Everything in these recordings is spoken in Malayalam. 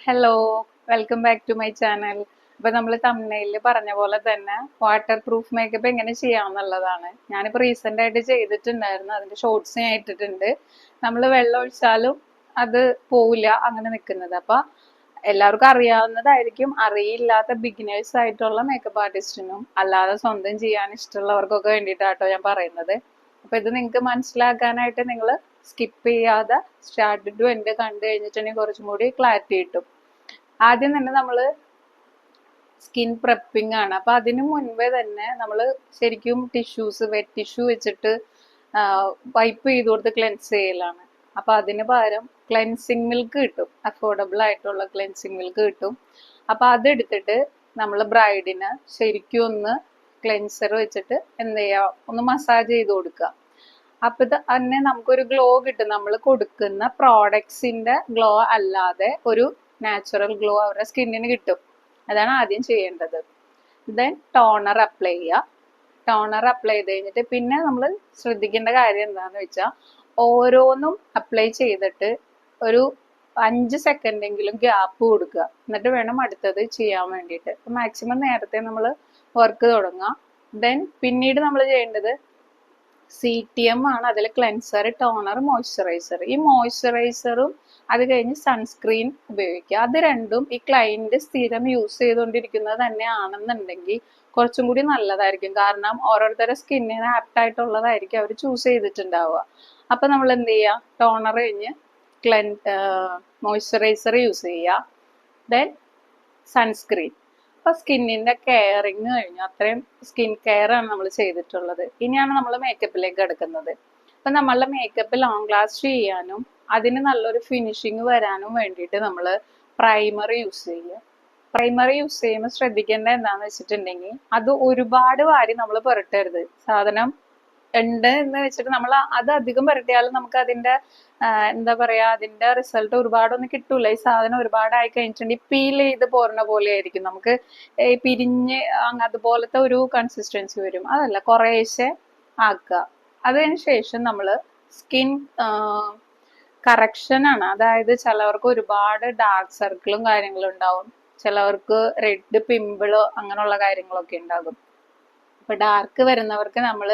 Hello, welcome back to my channel. ഇപ്പൊ നമ്മൾ തമ്മിലില് പറഞ്ഞ പോലെ തന്നെ വാട്ടർ പ്രൂഫ് മേക്കപ്പ് എങ്ങനെ ചെയ്യാമെന്നുള്ളതാണ്. ഞാനിപ്പോ റീസെന്റ് ആയിട്ട് ചെയ്തിട്ടുണ്ടായിരുന്നു. അതിന്റെ ഷോർട്സ് ഞാൻ ഇട്ടിട്ടുണ്ട്. നമ്മൾ വെള്ളം ഒഴിച്ചാലും അത് പോവില്ല, അങ്ങനെ നിൽക്കുന്നത്. അപ്പൊ എല്ലാവർക്കും അറിയാവുന്നതായിരിക്കും. അറിയില്ലാത്ത ബിഗിനേഴ്സ് ആയിട്ടുള്ള മേക്കപ്പ് ആർട്ടിസ്റ്റിനും അല്ലാതെ സ്വന്തം ചെയ്യാൻ ഇഷ്ടമുള്ളവർക്കൊക്കെ വേണ്ടിയിട്ടാട്ടോ ഞാൻ പറയുന്നത്. അപ്പൊ ഇത് നിങ്ങൾക്ക് മനസ്സിലാക്കാനായിട്ട് നിങ്ങൾ സ്കിപ്പ് ചെയ്യാതെ സ്റ്റാർട്ട് ടു എൻഡ് കണ്ടു കഴിഞ്ഞിട്ടുണ്ടെങ്കിൽ കുറച്ചും കൂടി ക്ലാരിറ്റി കിട്ടും. ആദ്യം തന്നെ നമ്മൾ സ്കിൻ പ്രെപ്പിംഗ് ആണ്. അപ്പൊ അതിനു മുൻപേ തന്നെ നമ്മൾ ശരിക്കും ടിഷ്യൂസ്, വെറ്റ് ടിഷ്യൂ വെച്ചിട്ട് വൈപ്പ് ചെയ്ത് കൊടുത്ത് ക്ലെൻസ് ചെയ്യലാണ്. അപ്പൊ അതിന് പകരം ക്ലെൻസിങ് മിൽക്ക് കിട്ടും, അഫോർഡബിൾ ആയിട്ടുള്ള ക്ലെൻസിങ് മിൽക്ക് കിട്ടും. അപ്പൊ അതെടുത്തിട്ട് നമ്മൾ ബ്രൈഡിന് ശരിക്കും ഒന്ന് ക്ലെൻസർ വെച്ചിട്ട് എന്ത് ചെയ്യുക, ഒന്ന് മസാജ് ചെയ്ത് കൊടുക്കുക. അപ്പൊ തന്നെ നമുക്കൊരു ഗ്ലോ കിട്ടും. നമ്മൾ കൊടുക്കുന്ന പ്രോഡക്ട്സിന്റെ ഗ്ലോ അല്ലാതെ ഒരു നാച്ചുറൽ ഗ്ലോ അവരുടെ സ്കിന്നിന് കിട്ടും. അതാണ് ആദ്യം ചെയ്യേണ്ടത്. ദെൻ ടോണർ അപ്ലൈ ചെയ്യുക. ടോണർ അപ്ലൈ ചെയ്ത് കഴിഞ്ഞിട്ട് പിന്നെ നമ്മൾ ശ്രദ്ധിക്കേണ്ട കാര്യം എന്താണെന്ന് വെച്ചാൽ, ഓരോന്നും അപ്ലൈ ചെയ്തിട്ട് ഒരു 5 സെക്കൻഡെങ്കിലും ഗ്യാപ്പ് കൊടുക്കുക. എന്നിട്ട് വേണം അടുത്തത് ചെയ്യാൻ വേണ്ടിയിട്ട്. മാക്സിമം നേരത്തെ നമ്മൾ വർക്ക് തുടങ്ങുക. ദെൻ പിന്നീട് നമ്മൾ ചെയ്യേണ്ടത് CTM ആണ്. അതിൽ ക്ലെൻസർ, ടോണർ, മോയ്സ്ചറൈസർ. ഈ മോയ്സ്ചറൈസറും അത് കഴിഞ്ഞ് സൺസ്ക്രീൻ ഉപയോഗിക്കുക. അത് രണ്ടും ഈ ക്ലയന്റ് സ്ഥിരം യൂസ് ചെയ്തുകൊണ്ടിരിക്കുന്നത് തന്നെയാണെന്നുണ്ടെങ്കിൽ കുറച്ചും കൂടി നല്ലതായിരിക്കും. കാരണം ഓരോരുത്തരുടെ സ്കിന്നിന് ആപ്റ്റ് ആയിട്ടുള്ളതായിരിക്കും അവർ ചൂസ് ചെയ്തിട്ടുണ്ടാവുക. അപ്പൊ നമ്മൾ എന്ത് ചെയ്യുക, ടോണർ കഴിഞ്ഞ് മോയ്സ്ചറൈസർ യൂസ് ചെയ്യുക. Then sunscreen. അപ്പൊ സ്കിന്നിന്റെ കെയറിങ് കഴിഞ്ഞു. അത്രയും സ്കിൻ കെയർ ആണ് നമ്മൾ ചെയ്തിട്ടുള്ളത്. ഇനിയാണ് നമ്മൾ മേക്കപ്പിലേക്ക് എടുക്കുന്നത്. അപ്പൊ നമ്മളുടെ മേക്കപ്പ് ലോങ് ലാസ്റ്റ് ചെയ്യാനും അതിന് നല്ലൊരു ഫിനിഷിങ് വരാനും വേണ്ടിയിട്ട് നമ്മൾ പ്രൈമർ യൂസ് ചെയ്യുക. പ്രൈമർ യൂസ് ചെയ്യുമ്പോൾ ശ്രദ്ധിക്കേണ്ടത് എന്താന്ന് വെച്ചിട്ടുണ്ടെങ്കിൽ, അത് ഒരുപാട് വാരി നമ്മൾ പുരട്ടരുത്. സാധനം ഉണ്ട് എന്ന് വെച്ചിട്ട് നമ്മൾ അത് അധികം പുരട്ടിയാലും നമുക്ക് അതിന്റെ എന്താ പറയാ, അതിന്റെ റിസൾട്ട് ഒരുപാടൊന്നും കിട്ടൂല. ഈ സാധനം ഒരുപാടായി കഴിഞ്ഞിട്ടുണ്ടെങ്കിൽ പീൽ ചെയ്ത് പോരുന്ന പോലെ ആയിരിക്കും. നമുക്ക് പിരിഞ്ഞ് അതുപോലത്തെ ഒരു കൺസിസ്റ്റൻസി വരും. അതല്ല, കുറേശ്ശെ ആക്കുക. അതിന് ശേഷം നമ്മൾ സ്കിൻ കറക്ഷൻ ആണ്. അതായത് ചിലവർക്ക് ഒരുപാട് ഡാർക്ക് സർക്കിളും കാര്യങ്ങളും ഉണ്ടാവും, ചിലവർക്ക് റെഡ് പിമ്പിളോ അങ്ങനെയുള്ള കാര്യങ്ങളൊക്കെ ഉണ്ടാകും. അപ്പൊ ഡാർക്ക് വരുന്നവർക്ക് നമ്മൾ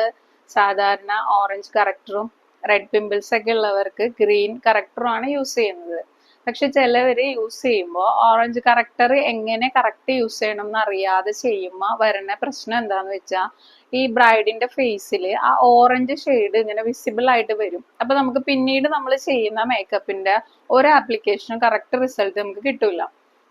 സാധാരണ ഓറഞ്ച് കറക്ടറും റെഡ് പിമ്പിൾസ് ഒക്കെ ഉള്ളവർക്ക് ഗ്രീൻ കറക്ടറും ആണ് യൂസ് ചെയ്യുന്നത്. പക്ഷെ ചിലവര് യൂസ് ചെയ്യുമ്പോൾ ഓറഞ്ച് കറക്ടർ എങ്ങനെ കറക്റ്റ് യൂസ് ചെയ്യണം എന്ന് അറിയാതെ ചെയ്യുമ്പോൾ വരുന്ന പ്രശ്നം എന്താന്ന് വെച്ചാൽ, ഈ ബ്രൈഡിന്റെ ഫേസിൽ ആ ഓറഞ്ച് ഷെയ്ഡ് ഇങ്ങനെ വിസിബിൾ ആയിട്ട് വരും. അപ്പൊ നമുക്ക് പിന്നീട് നമ്മൾ ചെയ്യുന്ന മേക്കപ്പിന്റെ ഒരു ആപ്ലിക്കേഷനും കറക്റ്റ് റിസൾട്ട് നമുക്ക് കിട്ടൂല.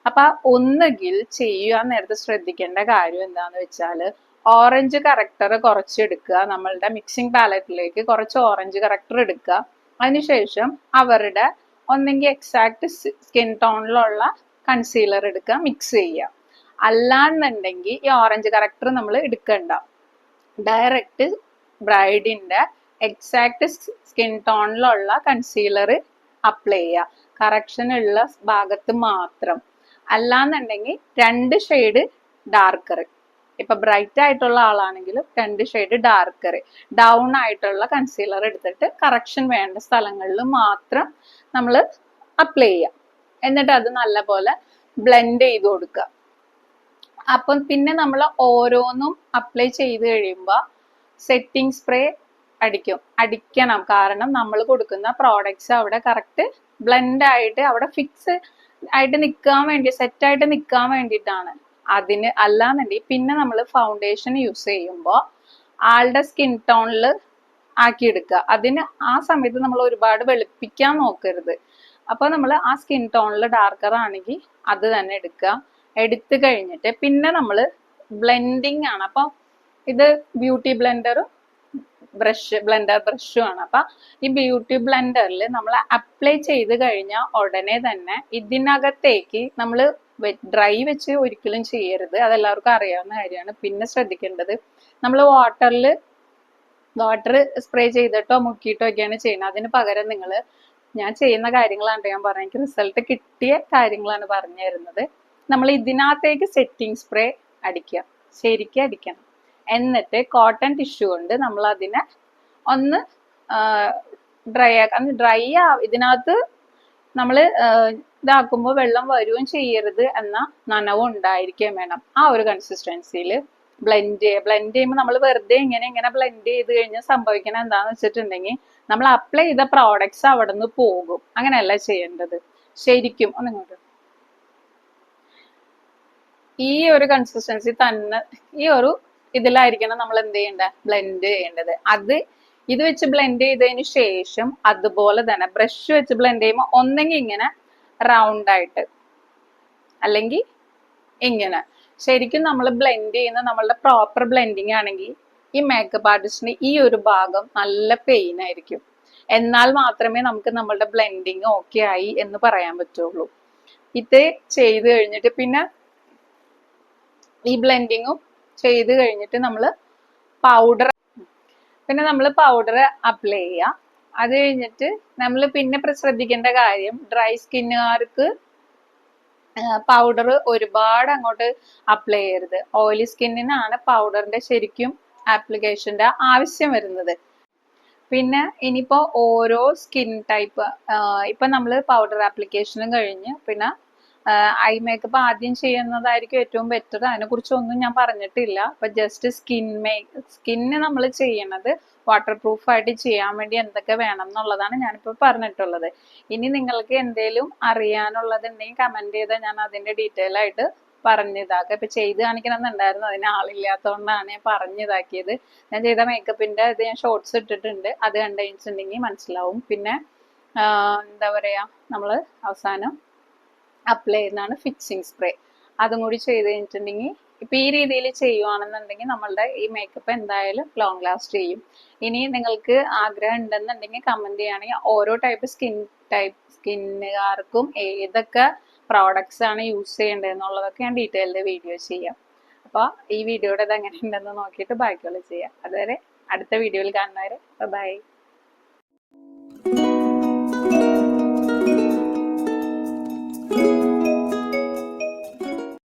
അപ്പൊ ഒന്നുകിൽ ചെയ്യാൻ നേരത്തെ ശ്രദ്ധിക്കേണ്ട കാര്യം എന്താന്ന് വെച്ചാൽ, ഓറഞ്ച് കറക്ടർ കുറച്ച് എടുക്കുക. നമ്മളുടെ മിക്സിംഗ് പാലറ്റിലേക്ക് കുറച്ച് ഓറഞ്ച് കറക്ടർ എടുക്കുക. അതിനുശേഷം അവരുടെ ഒന്നെങ്കിൽ എക്സാക്ട് സ്കിൻ ടോണിലുള്ള കൺസീലർ എടുക്കുക, മിക്സ് ചെയ്യുക. അല്ലാന്നുണ്ടെങ്കിൽ ഈ ഓറഞ്ച് കറക്ടർ നമ്മൾ എടുക്കണ്ട, ഡയറക്റ്റ് ബ്രൈഡിന്റെ എക്സാക്ട് സ്കിൻ ടോണിലുള്ള കൺസീലർ അപ്ലൈ ചെയ്യുക, കറക്ഷൻ ഉള്ള ഭാഗത്ത് മാത്രം. അല്ലാന്നുണ്ടെങ്കിൽ 2 ഷെയ്ഡ് ഡാർക്കർ, ഇപ്പൊ ബ്രൈറ്റ് ആയിട്ടുള്ള ആളാണെങ്കിലും 2 ഷെയ്ഡ് ഡാർക്കർ, ഡൗൺ ആയിട്ടുള്ള കൺസീലർ എടുത്തിട്ട് കറക്ഷൻ വേണ്ട സ്ഥലങ്ങളിൽ മാത്രം നമ്മൾ അപ്ലൈ ചെയ്യാം. എന്നിട്ട് അത് നല്ലപോലെ ബ്ലെൻഡ് ചെയ്ത് കൊടുക്കുക. അപ്പം പിന്നെ നമ്മൾ ഓരോന്നും അപ്ലൈ ചെയ്ത് കഴിയുമ്പോൾ സെറ്റിംഗ് സ്പ്രേ അടിക്കണം. കാരണം നമ്മൾ കൊടുക്കുന്ന പ്രോഡക്ട്സ് അവിടെ കറക്റ്റ് ബ്ലെൻഡ് ആയിട്ട് അവിടെ ഫിക്സ് ആയിട്ട് നിൽക്കാൻ വേണ്ടി, സെറ്റ് ആയിട്ട് നിൽക്കാൻ വേണ്ടിയിട്ടാണ്. അതിന് അല്ലാന്നുണ്ടെങ്കിൽ പിന്നെ നമ്മൾ ഫൗണ്ടേഷൻ യൂസ് ചെയ്യുമ്പോൾ ആളുടെ സ്കിൻ ടോണിൽ ആക്കിയെടുക്കുക. അതിന് ആ സമയത്ത് നമ്മൾ ഒരുപാട് വെളുപ്പിക്കാൻ നോക്കരുത്. അപ്പൊ നമ്മൾ ആ സ്കിൻ ടോണിൽ ഡാർക്കർ ആണെങ്കിൽ അത് തന്നെ എടുക്കുക. എടുത്തു കഴിഞ്ഞിട്ട് പിന്നെ നമ്മൾ ബ്ലെൻഡിങ് ആണ്. അപ്പൊ ഇത് ബ്യൂട്ടി ബ്ലെൻഡറും ബ്ലെൻഡർ ബ്രഷും ആണ്. അപ്പൊ ഈ ബ്യൂട്ടി ബ്ലെൻഡറിൽ നമ്മൾ അപ്ലൈ ചെയ്ത് കഴിഞ്ഞാൽ ഉടനെ തന്നെ ഇതിനകത്തേക്ക് നമ്മൾ ഡ്രൈ വെച്ച് ഒരിക്കലും ചെയ്യരുത്. അതെല്ലാവർക്കും അറിയാവുന്ന കാര്യമാണ്. പിന്നെ ശ്രദ്ധിക്കേണ്ടത്, നമ്മൾ വാട്ടർ സ്പ്രേ ചെയ്തിട്ടോ മുക്കിയിട്ടോ ഒക്കെയാണ് ചെയ്യുന്നത്. അതിന് പകരം ഞാൻ ചെയ്യുന്ന കാര്യങ്ങളാണ് ഞാൻ പറഞ്ഞത്, എനിക്ക് റിസൾട്ട് കിട്ടിയ കാര്യങ്ങളാണ് പറഞ്ഞു തരുന്നത്. നമ്മൾ ഇതിനകത്തേക്ക് സെറ്റിംഗ് സ്പ്രേ അടിക്കുക, ശരിക്കും അടിക്കണം. എന്നിട്ട് കോട്ടൺ ടിഷ്യൂ കൊണ്ട് നമ്മൾ അതിനെ ഒന്ന് ഡ്രൈ ആക്കാം. ഇതിനകത്ത് നമ്മൾ ഇതാക്കുമ്പോൾ വെള്ളം വരുകയും ചെയ്യരുത് എന്ന നനവും ഉണ്ടായിരിക്കുകയും വേണം. ആ ഒരു കൺസിസ്റ്റൻസിയിൽ ബ്ലെൻഡ് ചെയ്യുമ്പോൾ നമ്മൾ വെറുതെ ഇങ്ങനെ ബ്ലെൻഡ് ചെയ്ത് കഴിഞ്ഞാൽ സംഭവിക്കണം എന്താന്ന് വെച്ചിട്ടുണ്ടെങ്കിൽ നമ്മൾ അപ്ലൈ ചെയ്ത പ്രോഡക്ട്സ് അവിടെ നിന്ന് പോകും. അങ്ങനെയല്ല ചെയ്യേണ്ടത്. ശരിക്കും ഒന്നിങ്ങോട്ട് ഈ ഒരു കൺസിസ്റ്റൻസി തന്നെ, ഈ ഒരു ഇതിലായിരിക്കണം നമ്മൾ എന്ത് ചെയ്യേണ്ടത്, ബ്ലെൻഡ് ചെയ്യേണ്ടത്. ഇത് വെച്ച് ബ്ലെൻഡ് ചെയ്തതിന് ശേഷം അതുപോലെ തന്നെ ബ്രഷ് വെച്ച് ബ്ലെൻഡ് ചെയ്യുമ്പോൾ ഒന്നെങ്കിൽ ഇങ്ങനെ റൗണ്ട് ആയിട്ട്, അല്ലെങ്കിൽ ഇങ്ങനെ. ശരിക്കും നമ്മൾ ബ്ലെൻഡ് ചെയ്യുന്ന നമ്മളുടെ പ്രോപ്പർ ബ്ലെൻഡിങ് ആണെങ്കിൽ ഈ മേക്കപ്പ് ആർട്ടിസ്റ്റിന് ഈ ഒരു ഭാഗം നല്ല പെയിൻ ആയിരിക്കും. എന്നാൽ മാത്രമേ നമുക്ക് നമ്മളുടെ ബ്ലെൻഡിങ് ഓക്കെ ആയി എന്ന് പറയാൻ പറ്റുള്ളൂ. ഇത് ചെയ്ത് കഴിഞ്ഞിട്ട് പിന്നെ ഈ ബ്ലെൻഡിങ്ങും ചെയ്ത് കഴിഞ്ഞിട്ട് നമ്മൾ പൗഡർ അപ്ലൈ ചെയ്യുക. അത് കഴിഞ്ഞിട്ട് നമ്മൾ പിന്നെ ശ്രദ്ധിക്കേണ്ട കാര്യം, ഡ്രൈ സ്കിന്നുകാർക്ക് പൗഡർ ഒരുപാട് അങ്ങോട്ട് അപ്ലൈ ചെയ്യരുത്. ഓയിലി സ്കിന്നിനാണ് പൗഡറിന്റെ ശരിക്കും ആപ്ലിക്കേഷന്റെ ആവശ്യം വരുന്നത്. പിന്നെ ഇനിയിപ്പോ ഓരോ സ്കിൻ ടൈപ്പ്, ഇപ്പൊ നമ്മൾ പൗഡർ ആപ്ലിക്കേഷനും കഴിഞ്ഞ് പിന്നെ ഐ മേക്കപ്പ് ആദ്യം ചെയ്യുന്നതായിരിക്കും ഏറ്റവും ബെറ്റർ. അതിനെ കുറിച്ചൊന്നും ഞാൻ പറഞ്ഞിട്ടില്ല. അപ്പൊ ജസ്റ്റ് സ്കിന്ന് നമ്മൾ ചെയ്യണത് വാട്ടർ പ്രൂഫ് ആയിട്ട് ചെയ്യാൻ വേണ്ടി എന്തൊക്കെ വേണം എന്നുള്ളതാണ് ഞാനിപ്പോൾ പറഞ്ഞിട്ടുള്ളത്. ഇനി നിങ്ങൾക്ക് എന്തെങ്കിലും അറിയാനുള്ളതുണ്ടെങ്കിൽ കമന്റ് ചെയ്താൽ ഞാൻ അതിന്റെ ഡീറ്റെയിൽ ആയിട്ട് പറഞ്ഞിതാക്കാം. ഇപ്പൊ ചെയ്ത് കാണിക്കണമെന്നുണ്ടായിരുന്നു, അതിന് ആളില്ലാത്തതുകൊണ്ടാണ് ഞാൻ പറഞ്ഞിതാക്കിയത്. ഞാൻ ചെയ്ത മേക്കപ്പിന്റെ ഇത് ഞാൻ ഷോർട്സ് ഇട്ടിട്ടുണ്ട്, അത് കണ്ടുകഴിഞ്ഞിട്ടുണ്ടെങ്കിൽ മനസ്സിലാവും. പിന്നെ എന്താ പറയാ, നമ്മള് അവസാനം അപ്ലൈ ചെയ്യുന്നതാണ് ഫിക്സിങ് സ്പ്രേ. അതും കൂടി ചെയ്ത് കഴിഞ്ഞിട്ടുണ്ടെങ്കിൽ ഇപ്പൊ ഈ രീതിയിൽ ചെയ്യുവാണെന്നുണ്ടെങ്കിൽ നമ്മളുടെ ഈ മേക്കപ്പ് എന്തായാലും ലോങ് ലാസ്റ്റ് ചെയ്യും. ഇനി നിങ്ങൾക്ക് ആഗ്രഹം ഉണ്ടെന്നുണ്ടെങ്കിൽ കമന്റ് ചെയ്യുകയാണെങ്കിൽ ഓരോ ടൈപ്പ് സ്കിന്നുകാർക്കും ഏതൊക്കെ പ്രോഡക്ട്സ് ആണ് യൂസ് ചെയ്യേണ്ടത് എന്നുള്ളതൊക്കെ ഞാൻ ഡീറ്റെയിൽഡ് വീഡിയോ ചെയ്യാം. അപ്പോൾ ഈ വീഡിയോയുടെ ഇത് എങ്ങനെ ഉണ്ടെന്ന് നോക്കിയിട്ട് ബാക്കിയുള്ള ചെയ്യാം. അതുവരെ അടുത്ത വീഡിയോയിൽ കാണുന്നവരെ ബൈ.